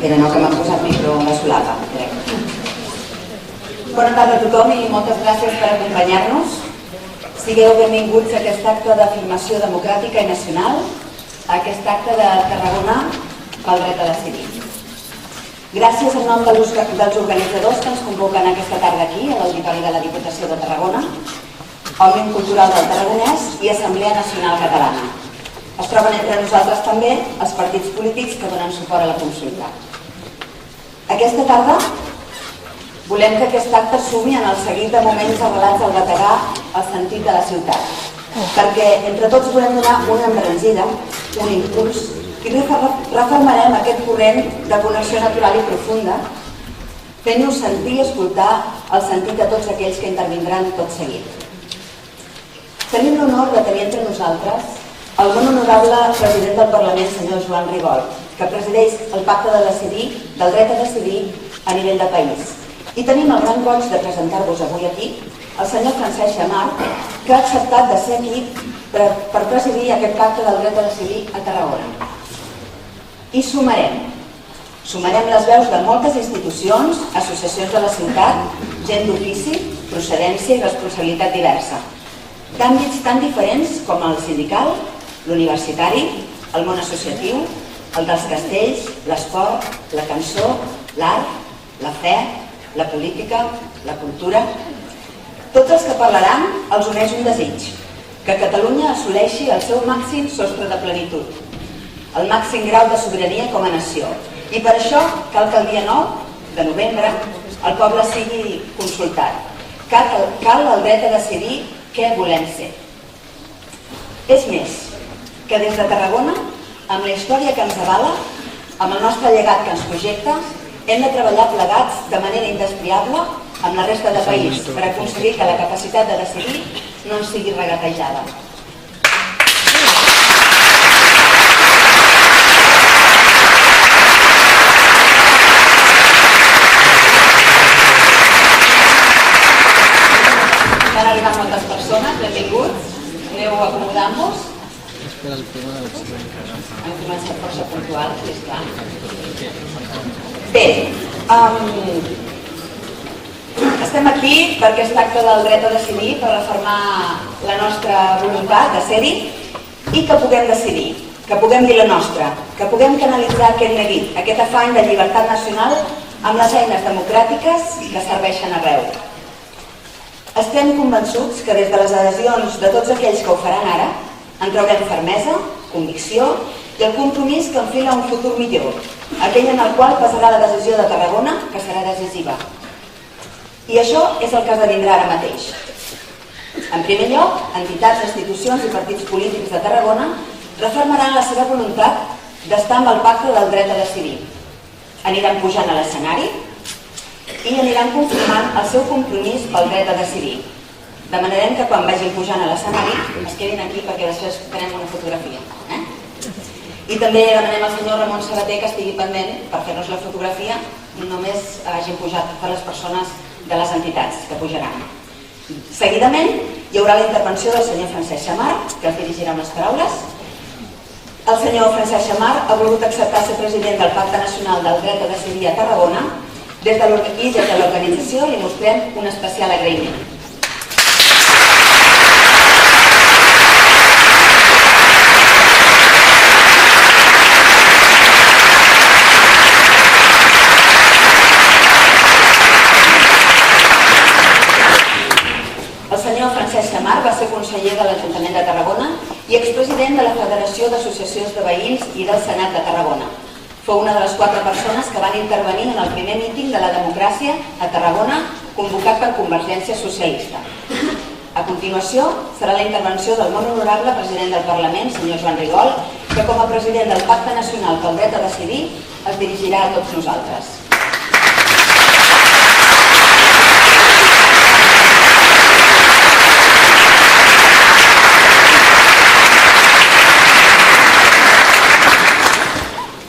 Era no, que m'ha posat micro a la solapa, crec. Bona tarda a tothom i moltes gràcies per acompanyar-nos. Sigueu benvinguts a aquest acte d'afirmació democràtica i nacional, a aquest acte de Tarragona pel dret a decidir. Gràcies en nom dels organitzadors que ens convoquen aquesta tarda aquí, a l'Auditori de la Diputació de Tarragona, Òmnium Cultural del Tarragonès i Assemblea Nacional Catalana. Es troben entre nosaltres també els partits polítics que donen suport a la consulta. Aquesta tarda volem que aquest acte sumi en el seguit de moments arrelats al bategar el sentit de la ciutat, perquè entre tots volem donar una embranzida, un impuls, i reformarem aquest corrent de connexió natural i profunda, fent-nos sentir i escoltar el sentit de tots aquells que intervindran tot seguit. Tenim l'honor de tenir entre nosaltres el molt honorable president del Parlament, senyor Joan Rigol, que presideix el pacte de decidir, del dret a decidir a nivell de país. I tenim el gran goig de presentar-vos avui aquí el senyor Francesc Xammar, que ha acceptat de ser aquí per presidir aquest pacte del dret a decidir a Tarragona. I sumarem les veus de moltes institucions, associacions de la ciutat, gent d'ofici, procedència i responsabilitat diversa, d'àmbits tan diferents com el sindical, l'universitari, el món associatiu, el dels castells, l'esport, la cançó, l'art, la fe, la política, la cultura. Tots els que parlaran els uneix un desig, que Catalunya assoleixi el seu màxim sostre de plenitud, el màxim grau de sobirania com a nació. I per això cal que el dia 9 de novembre el poble sigui consultat. Cal el dret a decidir què volem ser. És més, que des de Tarragona, amb la història que ens avala, amb el nostre llegat que ens projecta, hem de treballar plegats de manera indestriable amb la resta de país per aconseguir que la capacitat de decidir no ens sigui regatejada. Van arribar moltes persones, benvinguts, aneu acomodant-vos. Hem començat força puntual, esclar. Bé, estem aquí per aquest acte del dret a decidir, per reformar la nostra voluntat de ser-hi i que puguem decidir, que puguem dir la nostra, que puguem canalitzar aquest neguit, aquest afany de llibertat nacional amb les eines democràtiques que serveixen arreu. Estem convençuts que des de les adhesions de tots aquells que ho faran ara en traurem fermesa, convicció i el compromís que enfila un futur millor, aquell en el qual passarà la decisió de Tarragona, que serà decisiva. I això és el que esdevindrà ara mateix. En primer lloc, entitats, institucions i partits polítics de Tarragona reformaran la seva voluntat d'estar amb el pacte del dret a decidir. Aniran pujant a l'escenari i aniran confirmant el seu compromís pel dret a decidir. Demanarem que quan vagin pujant a l'escenari es quedin aquí perquè després farem una fotografia. I també demanem al senyor Ramon Sabater que estigui pendent per fer-nos la fotografia i només hagin pujat totes les persones de les entitats que pujaran. Seguidament hi haurà la intervenció del senyor Francesc Xammar, que els dirigirà unes paraules. El senyor Francesc Xammar ha volgut acceptar ser president del Pacte Nacional del Dret a Decidir a Tarragona. Des de l'organització li mostrem un especial agraïment. Francesc Xammar va ser conseller de l'Ajuntament de Tarragona i expresident de la Federació d'Associacions de Veïns i del Senat de Tarragona. Fou una de les 4 persones que van intervenir en el primer míting de la democràcia a Tarragona convocat per Convergència Socialista. A continuació serà la intervenció del molt honorable president del Parlament, senyor Joan Rigol, que com a president del Pacte Nacional pel Dret a Decidir es dirigirà a tots nosaltres.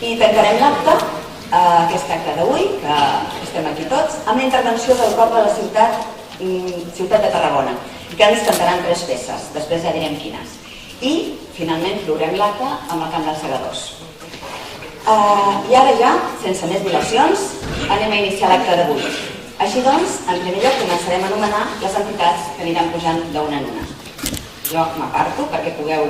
I tancarem l'acte, aquest acte d'avui, que estem aquí tots, amb la intervenció del cor de la ciutat de Tarragona, que ens cantaran 3 peces, després ja direm quines. I, finalment, clourem l'acte amb el cant dels segadors. I ara ja, sense més dilacions, anem a iniciar l'acte d'avui. Així doncs, en primer lloc començarem a anomenar les entitats que aniran pujant d'una en una. Jo m'aparto perquè pugueu